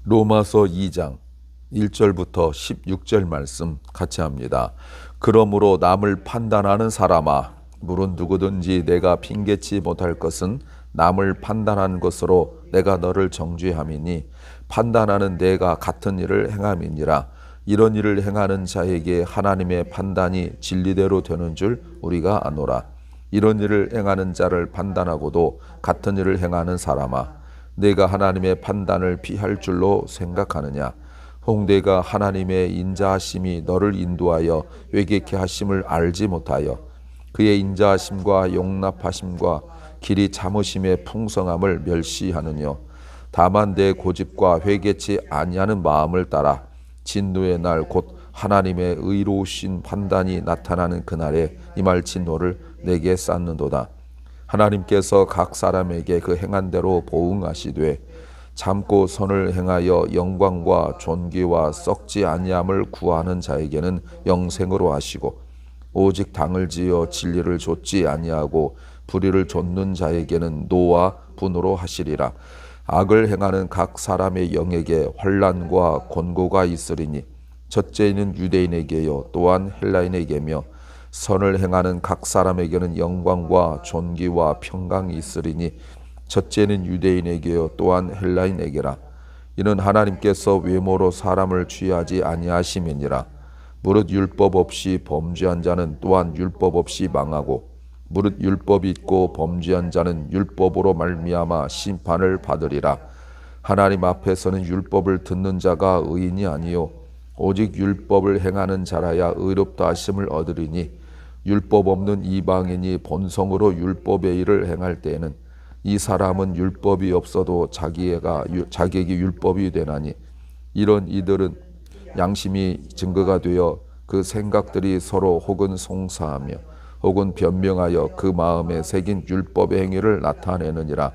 로마서 2장 1절부터 16절 말씀 같이 합니다. 그러므로 남을 판단하는 사람아, 물은 누구든지 내가 핑계치 못할 것은 남을 판단하는 것으로 내가 너를 정죄함이니 판단하는 내가 같은 일을 행함이니라. 이런 일을 행하는 자에게 하나님의 판단이 진리대로 되는 줄 우리가 아노라. 이런 일을 행하는 자를 판단하고도 같은 일을 행하는 사람아, 내가 하나님의 판단을 피할 줄로 생각하느냐? 혹 내가 하나님의 인자하심이 너를 인도하여 회개케 하심을 알지 못하여 그의 인자하심과 용납하심과 길이 참으심의 풍성함을 멸시하느뇨? 다만 내 고집과 회개치 아니하는 마음을 따라 진노의 날 곧 하나님의 의로우신 판단이 나타나는 그날에 임할 진노를 내게 쌓는도다. 하나님께서 각 사람에게 그 행한 대로 보응하시되 참고 선을 행하여 영광과 존귀와 썩지 아니함을 구하는 자에게는 영생으로 하시고 오직 당을 지어 진리를 좇지 아니하고 불의를 좇는 자에게는 노와 분으로 하시리라. 악을 행하는 각 사람의 영에게 환난과 곤고가 있으리니 첫째는 유대인에게요 또한 헬라인에게며 선을 행하는 각 사람에게는 영광과 존귀와 평강이 있으리니 첫째는 유대인에게요 또한 헬라인에게라. 이는 하나님께서 외모로 사람을 취하지 아니하심이니라. 무릇 율법 없이 범죄한 자는 또한 율법 없이 망하고 무릇 율법이 있고 범죄한 자는 율법으로 말미암아 심판을 받으리라. 하나님 앞에서는 율법을 듣는 자가 의인이 아니요 오직 율법을 행하는 자라야 의롭다 하심을 얻으리니 율법 없는 이방인이 본성으로 율법의 일을 행할 때에는 이 사람은 율법이 없어도 자기에게 율법이 되나니 이런 이들은 양심이 증거가 되어 그 생각들이 서로 혹은 송사하며 혹은 변명하여 그 마음에 새긴 율법의 행위를 나타내느니라.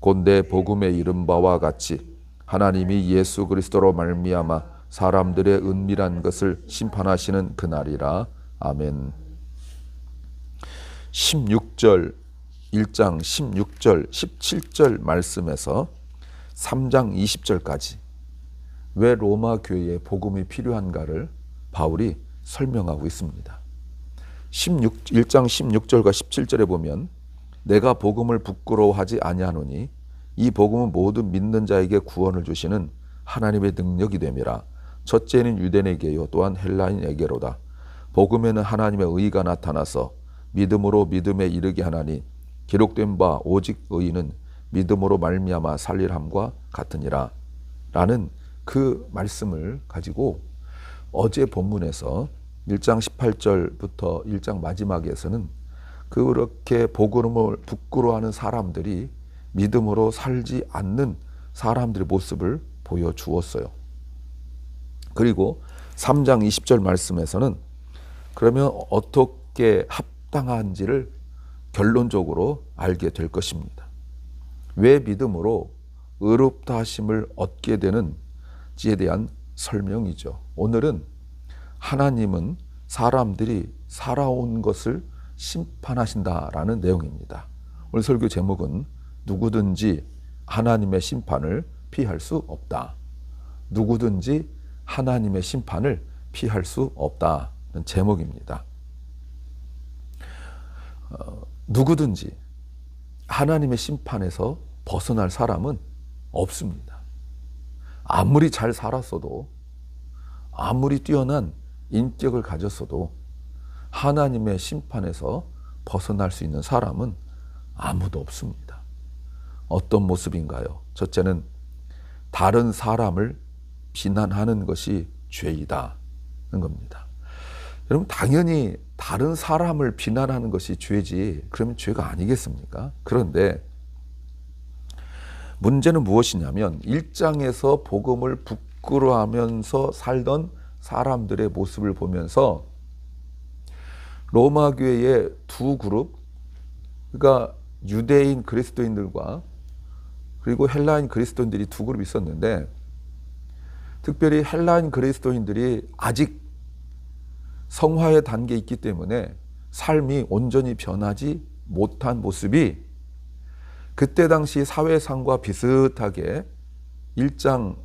곧 내 복음의 이른 바와 같이 하나님이 예수 그리스도로 말미암아 사람들의 은밀한 것을 심판하시는 그날이라. 아멘. 16절 1장 16절 17절 말씀에서 3장 20절까지 왜 로마 교회에 복음이 필요한가를 바울이 설명하고 있습니다. 1장 16절과 17절에 보면 내가 복음을 부끄러워하지 아니하노니 이 복음은 모든 믿는 자에게 구원을 주시는 하나님의 능력이 됨이라. 첫째는 유대인에게요 또한 헬라인에게로다. 복음에는 하나님의 의가 나타나서 믿음으로 믿음에 이르게 하나니 기록된 바 오직 의인은 믿음으로 말미암아 살릴함과 같으니라. 라는 그 말씀을 가지고 어제 본문에서 1장 18절부터 1장 마지막에서는 그렇게 복음을 부끄러워하는 사람들이 믿음으로 살지 않는 사람들의 모습을 보여주었어요. 그리고 3장 20절 말씀에서는 그러면 어떻게 합당한지를 결론적으로 알게 될 것입니다. 왜 믿음으로 의롭다 하심을 얻게 되는지에 대한 설명이죠. 오늘은 하나님은 사람들이 살아온 것을 심판하신다라는 내용입니다. 오늘 설교 제목은 누구든지 하나님의 심판을 피할 수 없다. 누구든지 하나님의 심판을 피할 수 없다는 제목입니다. 누구든지 하나님의 심판에서 벗어날 사람은 없습니다. 아무리 잘 살았어도 아무리 뛰어난 인격을 가졌어도 하나님의 심판에서 벗어날 수 있는 사람은 아무도 없습니다. 어떤 모습인가요? 첫째는 다른 사람을 비난하는 것이 죄이다는 겁니다. 여러분 당연히 다른 사람을 비난하는 것이 죄지 그러면 죄가 아니겠습니까? 그런데 문제는 무엇이냐면 1장에서 복음을 부끄러워하면서 살던 사람들의 모습을 보면서 로마 교회의 두 그룹, 그러니까 유대인 그리스도인들과 그리고 헬라인 그리스도인들이 두 그룹이 있었는데 특별히 헬라인 그리스도인들이 아직 성화의 단계에 있기 때문에 삶이 온전히 변하지 못한 모습이 그때 당시 사회상과 비슷하게 1장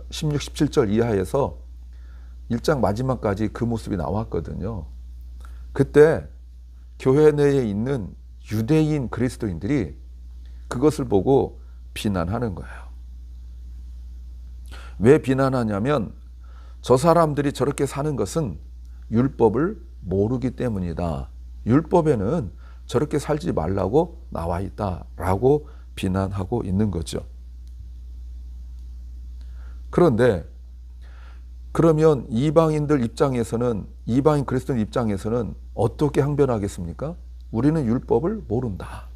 16, 17절 이하에서 1장 마지막까지 그 모습이 나왔거든요. 그때 교회 내에 있는 유대인 그리스도인들이 그것을 보고 비난하는 거예요. 왜 비난하냐면 저 사람들이 저렇게 사는 것은 율법을 모르기 때문이다. 율법에는 저렇게 살지 말라고 나와 있다라고 비난하고 있는 거죠. 그런데 그러면 이방인들 입장에서는, 이방인 그리스도인 입장에서는 어떻게 항변하겠습니까? 우리는 율법을 모른다.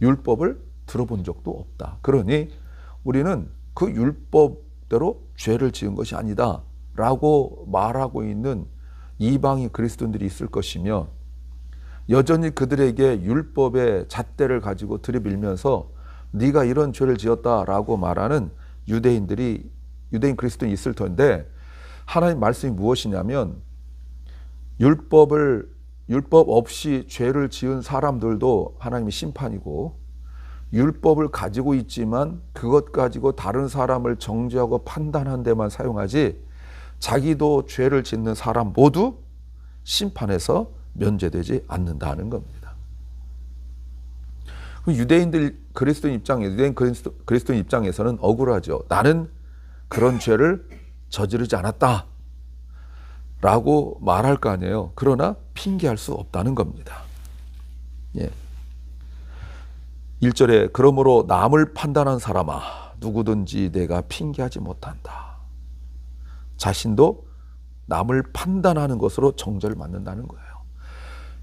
율법을 들어본 적도 없다. 그러니 우리는 그 율법대로 죄를 지은 것이 아니다 라고 말하고 있는 이방인 그리스도인들이 있을 것이며, 여전히 그들에게 율법의 잣대를 가지고 들이밀면서 네가 이런 죄를 지었다라고 말하는 유대인 그리스도인이 있을 텐데, 하나님 말씀이 무엇이냐면 율법 없이 죄를 지은 사람들도 하나님의 심판이고, 율법을 가지고 있지만 그것 가지고 다른 사람을 정죄하고 판단한 데만 사용하지 자기도 죄를 짓는 사람 모두 심판에서 면제되지 않는다는 겁니다. 유대인 그리스도인 입장에서는 억울하죠. 나는 그런 죄를 저지르지 않았다 라고 말할 거 아니에요. 그러나 핑계할 수 없다는 겁니다. 예. 1절에 그러므로 남을 판단한 사람아 누구든지 내가 핑계하지 못한다. 자신도 남을 판단하는 것으로 정죄를 받는다는 거예요.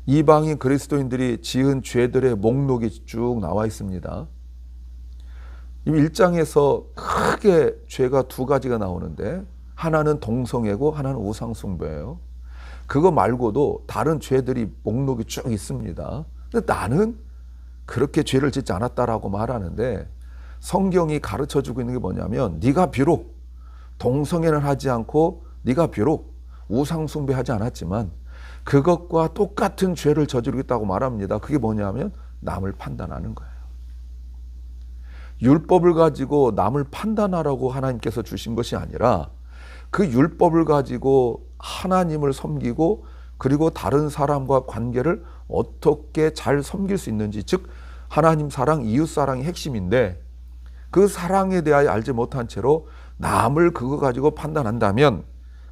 이방인 그리스도인들이 지은 죄들의 목록이 쭉 나와 있습니다. 이 1장에서 크게 죄가 두 가지가 나오는데, 하나는 동성애고 하나는 우상숭배예요. 그거 말고도 다른 죄들이 목록이 쭉 있습니다. 근데 나는 그렇게 죄를 짓지 않았다라고 말하는데, 성경이 가르쳐주고 있는 게 뭐냐면 네가 비록 동성애는 하지 않고 네가 비록 우상숭배하지 않았지만 그것과 똑같은 죄를 저지르고 있다고 말합니다. 그게 뭐냐면 남을 판단하는 거예요. 율법을 가지고 남을 판단하라고 하나님께서 주신 것이 아니라 그 율법을 가지고 하나님을 섬기고 그리고 다른 사람과 관계를 어떻게 잘 섬길 수 있는지, 즉 하나님 사랑, 이웃 사랑이 핵심인데 그 사랑에 대하여 알지 못한 채로 남을 그거 가지고 판단한다면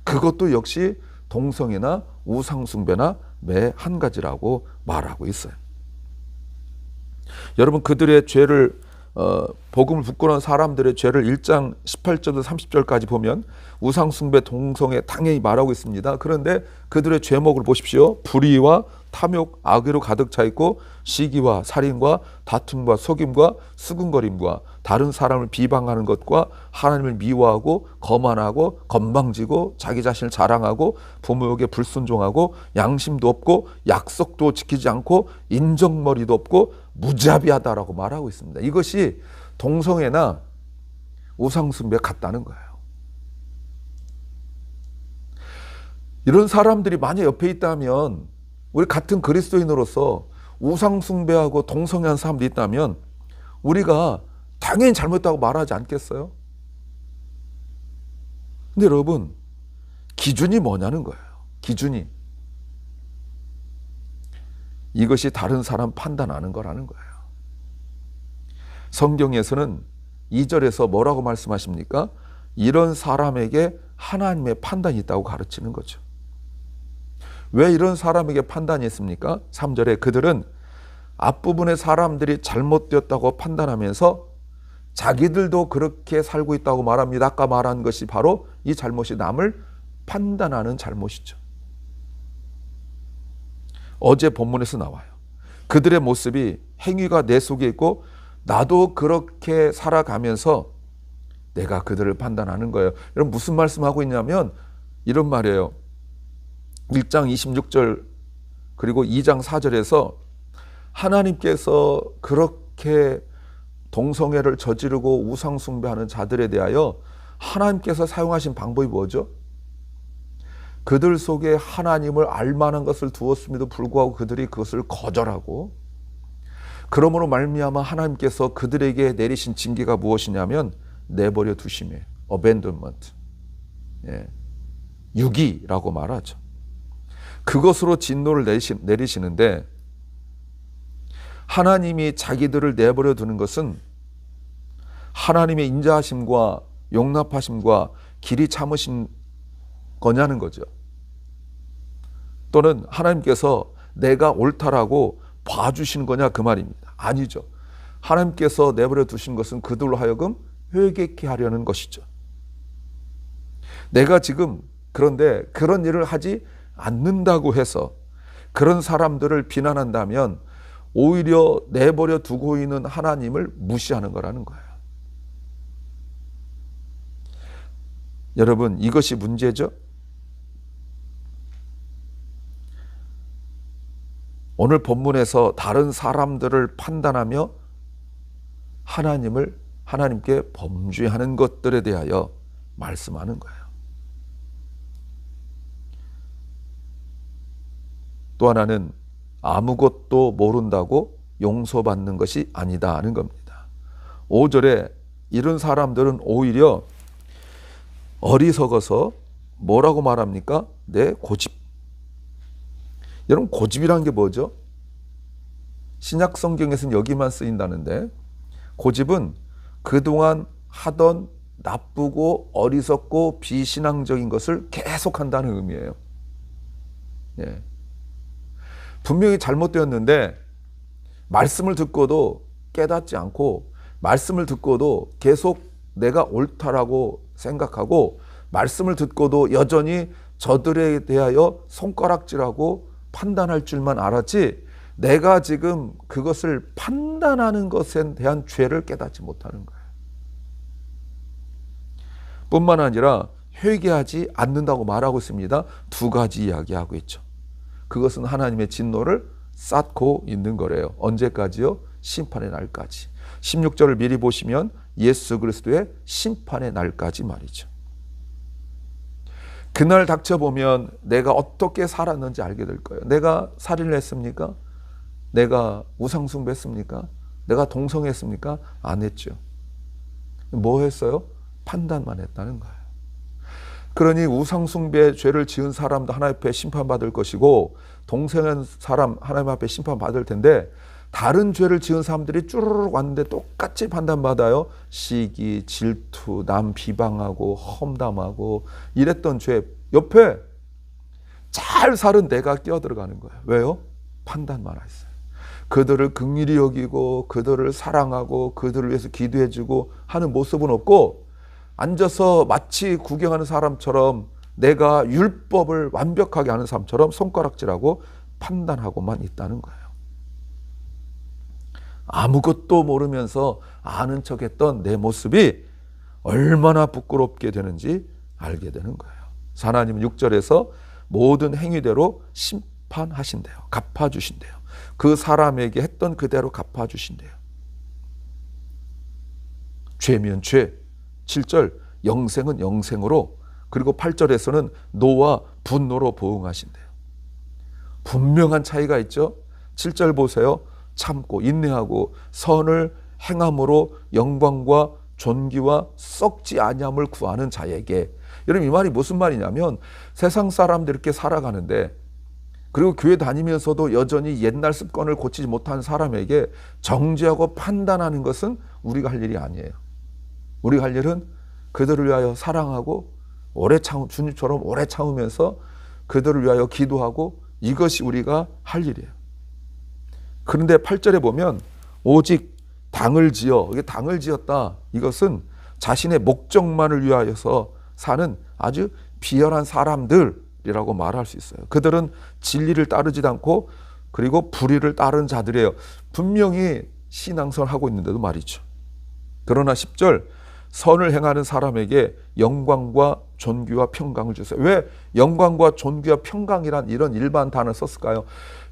그것도 역시 동성애나 우상숭배나 매 한 가지라고 말하고 있어요. 여러분, 그들의 죄를 복음을 부끄러운 사람들의 죄를 1장 18절부터 30절까지 보면 우상숭배, 동성애 당연히 말하고 있습니다. 그런데 그들의 죄목을 보십시오. 불의와 탐욕, 악의로 가득 차 있고 시기와 살인과 다툼과 속임과 수군거림과 다른 사람을 비방하는 것과 하나님을 미워하고 거만하고 건방지고 자기 자신을 자랑하고 부모에게 불순종하고 양심도 없고 약속도 지키지 않고 인정머리도 없고 무자비하다라고 말하고 있습니다. 이것이 동성애나 우상숭배 같다는 거예요. 이런 사람들이 만약 옆에 있다면, 우리 같은 그리스도인으로서 우상숭배하고 동성애한 사람들이 있다면 우리가 당연히 잘못했다고 말하지 않겠어요? 근데 여러분, 기준이 뭐냐는 거예요. 기준이. 이것이 다른 사람 판단하는 거라는 거예요. 성경에서는 2절에서 뭐라고 말씀하십니까? 이런 사람에게 하나님의 판단이 있다고 가르치는 거죠. 왜 이런 사람에게 판단이 있습니까? 3절에 그들은 앞부분의 사람들이 잘못되었다고 판단하면서 자기들도 그렇게 살고 있다고 말합니다. 아까 말한 것이 바로 이 잘못이 남을 판단하는 잘못이죠. 어제 본문에서 나와요. 그들의 모습이, 행위가 내 속에 있고 나도 그렇게 살아가면서 내가 그들을 판단하는 거예요. 여러분, 무슨 말씀하고 있냐면 이런 말이에요. 1장 26절 그리고 2장 4절에서 하나님께서 그렇게 동성애를 저지르고 우상숭배하는 자들에 대하여 하나님께서 사용하신 방법이 뭐죠? 그들 속에 하나님을 알만한 것을 두었음에도 불구하고 그들이 그것을 거절하고, 그러므로 말미암아 하나님께서 그들에게 내리신 징계가 무엇이냐면 내버려 두심이에요. abandonment, 유기라고 말하죠. 그것으로 진노를 내리시는데 하나님이 자기들을 내버려 두는 것은 하나님의 인자하심과 용납하심과 길이 참으신 거냐는 거죠. 또는 하나님께서 내가 옳다라고 봐주시는 거냐 그 말입니다. 아니죠. 하나님께서 내버려 두신 것은 그들로 하여금 회개케 하려는 것이죠. 내가 지금 그런데 그런 일을 하지 않는다고 해서 그런 사람들을 비난한다면 오히려 내버려 두고 있는 하나님을 무시하는 거라는 거예요. 여러분, 이것이 문제죠? 오늘 본문에서 다른 사람들을 판단하며 하나님께 범죄하는 것들에 대하여 말씀하는 거예요. 또 하나는 아무것도 모른다고 용서받는 것이 아니다 하는 겁니다. 5절에 이런 사람들은 오히려 어리석어서 뭐라고 말합니까? 내 고집. 여러분, 고집이란 게 뭐죠? 신약 성경에서는 여기만 쓰인다는데 고집은 그동안 하던 나쁘고 어리석고 비신앙적인 것을 계속한다는 의미예요. 분명히 잘못되었는데 말씀을 듣고도 깨닫지 않고 말씀을 듣고도 계속 내가 옳다라고 생각하고 말씀을 듣고도 여전히 저들에 대하여 손가락질하고 판단할 줄만 알았지 내가 지금 그것을 판단하는 것에 대한 죄를 깨닫지 못하는 거예요. 뿐만 아니라 회개하지 않는다고 말하고 있습니다. 두 가지 이야기하고 있죠. 그것은 하나님의 진노를 쌓고 있는 거래요. 언제까지요? 심판의 날까지. 16절을 미리 보시면 예수 그리스도의 심판의 날까지 말이죠. 그날 닥쳐보면 내가 어떻게 살았는지 알게 될 거예요. 내가 살인을 했습니까? 내가 우상숭배했습니까? 내가 동성했습니까? 안 했죠. 뭐 했어요? 판단만 했다는 거예요. 그러니 우상숭배 죄를 지은 사람도 하나님 앞에 심판받을 것이고 동성한 사람 하나님 앞에 심판받을 텐데 다른 죄를 지은 사람들이 쭈르륵 왔는데 똑같이 판단받아요. 시기, 질투, 남 비방하고 험담하고 이랬던 죄 옆에 잘 살은 내가 끼어들어가는 거예요. 왜요? 판단만 했어요. 그들을 긍휼히 여기고 그들을 사랑하고 그들을 위해서 기도해주고 하는 모습은 없고 앉아서 마치 구경하는 사람처럼 내가 율법을 완벽하게 아는 사람처럼 손가락질하고 판단하고만 있다는 거예요. 아무것도 모르면서 아는 척했던 내 모습이 얼마나 부끄럽게 되는지 알게 되는 거예요. 하나님은 6절에서 모든 행위대로 심판하신대요. 갚아주신대요. 그 사람에게 했던 그대로 갚아주신대요. 죄면 죄. 7절 영생은 영생으로, 그리고 8절에서는 노와 분노로 보응하신대요. 분명한 차이가 있죠. 7절 보세요. 참고 인내하고 선을 행함으로 영광과 존귀와 썩지 아니함을 구하는 자에게. 여러분, 이 말이 무슨 말이냐면 세상 사람들 이렇게 살아가는데 그리고 교회 다니면서도 여전히 옛날 습관을 고치지 못한 사람에게 정죄하고 판단하는 것은 우리가 할 일이 아니에요. 우리가 할 일은 그들을 위하여 사랑하고 주님처럼 오래 참으면서 그들을 위하여 기도하고, 이것이 우리가 할 일이에요. 그런데 8절에 보면 오직 당을 지어, 이게 당을 지었다, 이것은 자신의 목적만을 위하여서 사는 아주 비열한 사람들이라고 말할 수 있어요. 그들은 진리를 따르지 않고 그리고 불의를 따르는 자들이에요. 분명히 신앙생활을 하고 있는데도 말이죠. 그러나 10절 선을 행하는 사람에게 영광과 존귀와 평강을 주세요. 왜 영광과 존귀와 평강이란 이런 일반 단어를 썼을까요?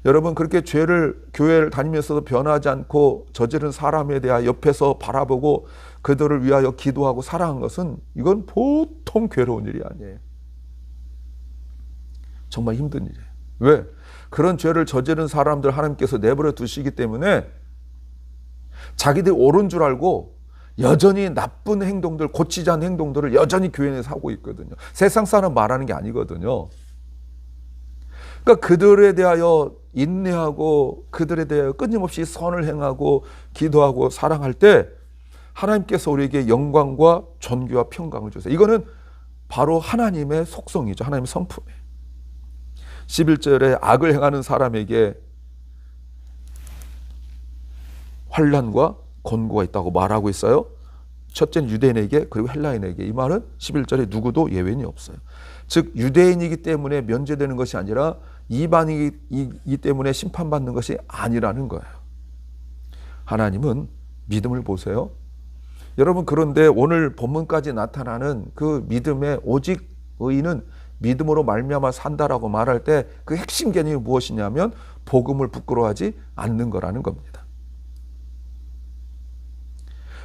여러분, 그렇게 교회를 다니면서도 변하지 않고 저지른 사람에 대하여 옆에서 바라보고 그들을 위하여 기도하고 사랑한 것은 이건 보통 괴로운 일이 아니에요. 정말 힘든 일이에요. 왜? 그런 죄를 저지른 사람들 하나님께서 내버려 두시기 때문에 자기들이 옳은 줄 알고 여전히 나쁜 행동들, 고치지 않은 행동들을 여전히 교회 내에서 하고 있거든요. 세상 사람 말하는 게 아니거든요. 그러니까 그들에 대하여 인내하고 그들에 대하여 끊임없이 선을 행하고 기도하고 사랑할 때 하나님께서 우리에게 영광과 존귀와 평강을 주세요. 이거는 바로 하나님의 속성이죠. 하나님의 성품이에요. 11절에 악을 행하는 사람에게 환난과 곤고가 있다고 말하고 있어요. 첫째는 유대인에게 그리고 헬라인에게. 이 말은 11절에 누구도 예외는 없어요. 즉 유대인이기 때문에 면제되는 것이 아니라 이방이기 때문에 심판받는 것이 아니라는 거예요. 하나님은 믿음을 보세요. 여러분, 그런데 오늘 본문까지 나타나는 그 믿음의 오직 의인은 믿음으로 말미암아 산다라고 말할 때 그 핵심 개념이 무엇이냐면 복음을 부끄러워하지 않는 거라는 겁니다.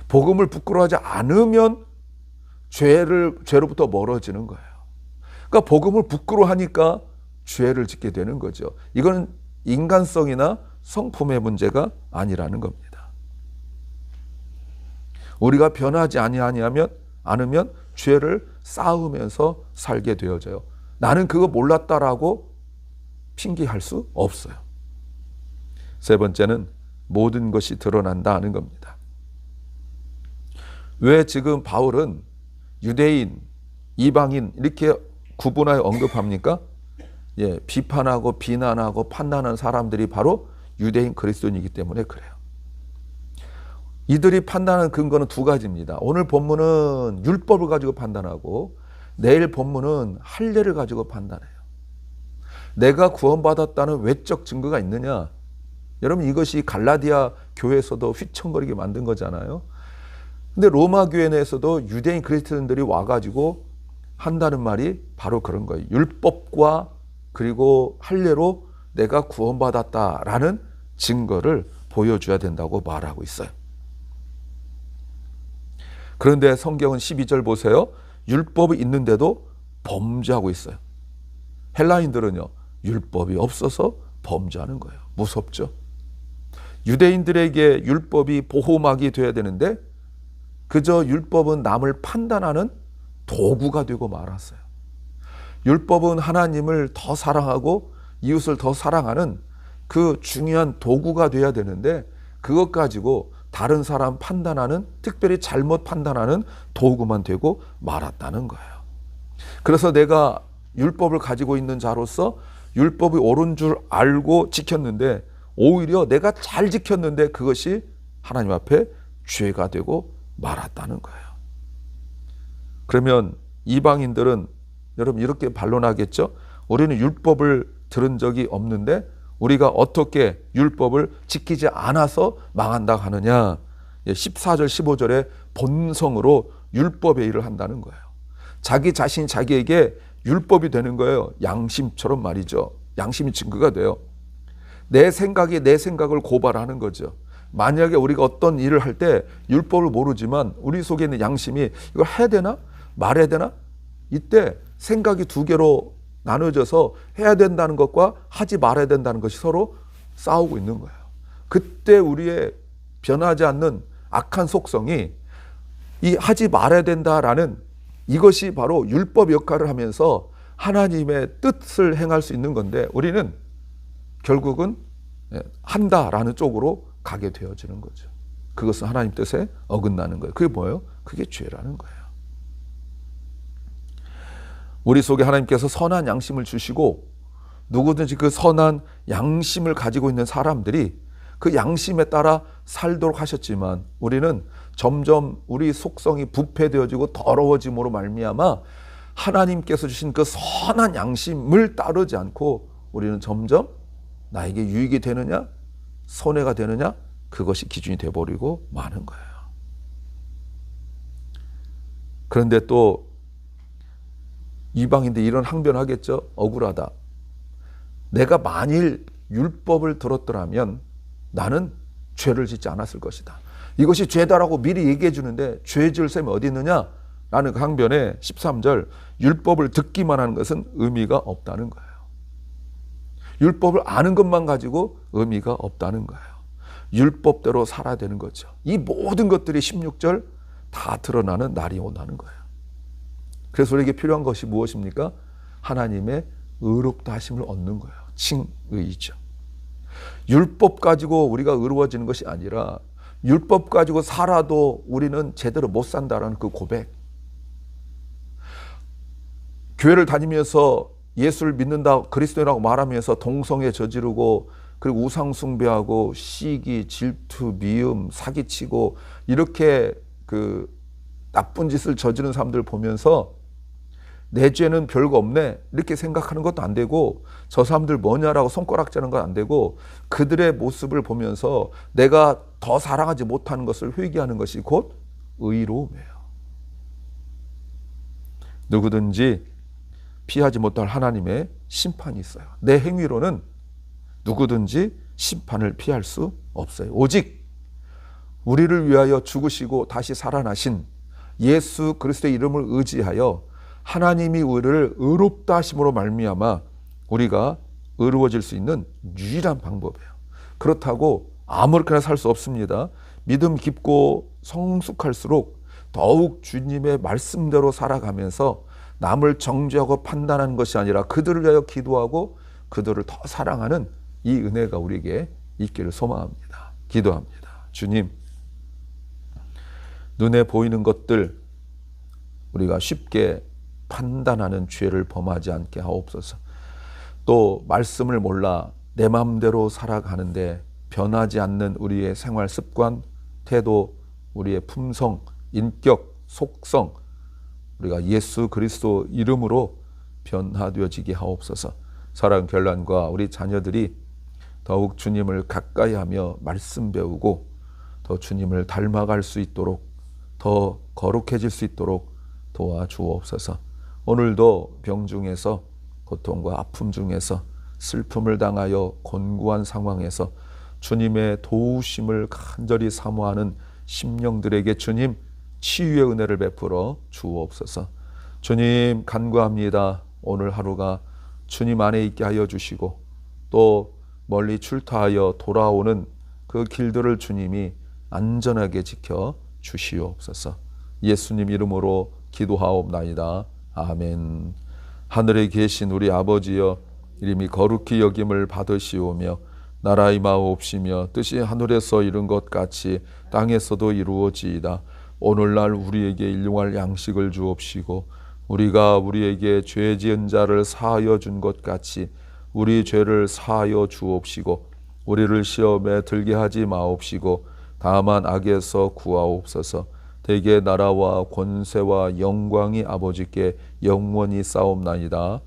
복음을 부끄러워하지 않으면 죄로부터 멀어지는 거예요. 그러니까 복음을 부끄러워하니까 죄를 짓게 되는 거죠. 이건 인간성이나 성품의 문제가 아니라는 겁니다. 우리가 변하지 않으면 죄를 쌓으면서 살게 되어져요. 나는 그거 몰랐다라고 핑계할 수 없어요. 세 번째는 모든 것이 드러난다 하는 겁니다. 왜 지금 바울은 유대인, 이방인 이렇게 구분하여 언급합니까? 비판하고 비난하고 판단하는 사람들이 바로 유대인 그리스도인이기 때문에 그래요. 이들이 판단하는 근거는 두 가지입니다. 오늘 본문은 율법을 가지고 판단하고 내일 본문은 할례를 가지고 판단해요. 내가 구원받았다는 외적 증거가 있느냐? 여러분, 이것이 갈라디아 교회에서도 휘청거리게 만든 거잖아요. 근데 로마 교회 내에서도 유대인 그리스도인들이 와가지고 한다는 말이 바로 그런 거예요. 율법과 그리고 할례로 내가 구원받았다라는 증거를 보여줘야 된다고 말하고 있어요. 그런데 성경은 12절 보세요. 율법이 있는데도 범죄하고 있어요. 헬라인들은요, 율법이 없어서 범죄하는 거예요. 무섭죠? 유대인들에게 율법이 보호막이 돼야 되는데 그저 율법은 남을 판단하는 도구가 되고 말았어요. 율법은 하나님을 더 사랑하고 이웃을 더 사랑하는 그 중요한 도구가 돼야 되는데 그것 가지고 다른 사람 판단하는, 특별히 잘못 판단하는 도구만 되고 말았다는 거예요. 그래서 내가 율법을 가지고 있는 자로서 율법이 옳은 줄 알고 지켰는데 오히려 내가 잘 지켰는데 그것이 하나님 앞에 죄가 되고 말았다는 거예요. 그러면 이방인들은 여러분 이렇게 반론하겠죠? 우리는 율법을 들은 적이 없는데 우리가 어떻게 율법을 지키지 않아서 망한다 하느냐? 14절 15절에 본성으로 율법의 일을 한다는 거예요. 자기 자신이 자기에게 율법이 되는 거예요. 양심처럼 말이죠. 양심이 증거가 돼요. 내 생각이 내 생각을 고발하는 거죠. 만약에 우리가 어떤 일을 할 때 율법을 모르지만 우리 속에 있는 양심이 이걸 해야 되나? 말해야 되나? 이때 생각이 두 개로 나눠져서 해야 된다는 것과 하지 말아야 된다는 것이 서로 싸우고 있는 거예요. 그때 우리의 변하지 않는 악한 속성이 이 하지 말아야 된다라는 이것이 바로 율법 역할을 하면서 하나님의 뜻을 행할 수 있는 건데 우리는 결국은 한다라는 쪽으로 가게 되어지는 거죠. 그것은 하나님 뜻에 어긋나는 거예요. 그게 뭐예요? 그게 죄라는 거예요. 우리 속에 하나님께서 선한 양심을 주시고 누구든지 그 선한 양심을 가지고 있는 사람들이 그 양심에 따라 살도록 하셨지만 우리는 점점 우리 속성이 부패되어지고 더러워짐으로 말미암아 하나님께서 주신 그 선한 양심을 따르지 않고 우리는 점점 나에게 유익이 되느냐 손해가 되느냐 그것이 기준이 되어버리고 마는 거예요. 그런데 또 이방인들 이런 항변하겠죠. 억울하다. 내가 만일 율법을 들었더라면 나는 죄를 짓지 않았을 것이다. 이것이 죄다라고 미리 얘기해 주는데 죄 지을 셈이 어디 있느냐? 라는 그 항변에 13절 율법을 듣기만 하는 것은 의미가 없다는 거예요. 율법을 아는 것만 가지고 의미가 없다는 거예요. 율법대로 살아야 되는 거죠. 이 모든 것들이 16절 다 드러나는 날이 온다는 거예요. 그래서 우리에게 필요한 것이 무엇입니까? 하나님의 의롭다 하심을 얻는 거예요. 칭의죠. 율법 가지고 우리가 의로워지는 것이 아니라 율법 가지고 살아도 우리는 제대로 못 산다라는 그 고백. 교회를 다니면서 예수를 믿는다, 그리스도인이라고 말하면서 동성애 저지르고 그리고 우상 숭배하고 시기, 질투, 미움, 사기치고 이렇게 그 나쁜 짓을 저지른 사람들 보면서 내 죄는 별거 없네 이렇게 생각하는 것도 안 되고, 저 사람들 뭐냐라고 손가락질하는 건 안 되고, 그들의 모습을 보면서 내가 더 사랑하지 못하는 것을 회개하는 것이 곧 의로움이에요. 누구든지 피하지 못할 하나님의 심판이 있어요. 내 행위로는 누구든지 심판을 피할 수 없어요. 오직 우리를 위하여 죽으시고 다시 살아나신 예수 그리스도의 이름을 의지하여 하나님이 우리를 의롭다 하심으로 말미암아 우리가 의로워질 수 있는 유일한 방법이에요. 그렇다고 아무렇게나 살 수 없습니다. 믿음 깊고 성숙할수록 더욱 주님의 말씀대로 살아가면서 남을 정죄하고 판단하는 것이 아니라 그들을 위하여 기도하고 그들을 더 사랑하는 이 은혜가 우리에게 있기를 소망합니다. 기도합니다. 주님, 눈에 보이는 것들 우리가 쉽게 판단하는 죄를 범하지 않게 하옵소서. 또 말씀을 몰라 내 마음대로 살아가는데 변하지 않는 우리의 생활 습관, 태도, 우리의 품성, 인격, 속성, 우리가 예수 그리스도 이름으로 변화되어지게 하옵소서. 사랑 결란과 우리 자녀들이 더욱 주님을 가까이 하며 말씀 배우고 더 주님을 닮아갈 수 있도록, 더 거룩해질 수 있도록 도와주옵소서. 오늘도 병 중에서, 고통과 아픔 중에서, 슬픔을 당하여 곤고한 상황에서 주님의 도우심을 간절히 사모하는 심령들에게 주님 치유의 은혜를 베풀어 주옵소서. 주님 간구합니다. 오늘 하루가 주님 안에 있게 하여 주시고 또 멀리 출타하여 돌아오는 그 길들을 주님이 안전하게 지켜 주시옵소서. 예수님 이름으로 기도하옵나이다. 아멘. 하늘에 계신 우리 아버지여, 이름이 거룩히 여김을 받으시오며 나라 임하옵시며 뜻이 하늘에서 이룬 것 같이 땅에서도 이루어지이다. 오늘날 우리에게 일용할 양식을 주옵시고 우리가 우리에게 죄 지은 자를 사하여 준 것 같이 우리 죄를 사하여 주옵시고 우리를 시험에 들게 하지 마옵시고 다만 악에서 구하옵소서. 대개 나라와 권세와 영광이 아버지께 영원히 싸움나이다.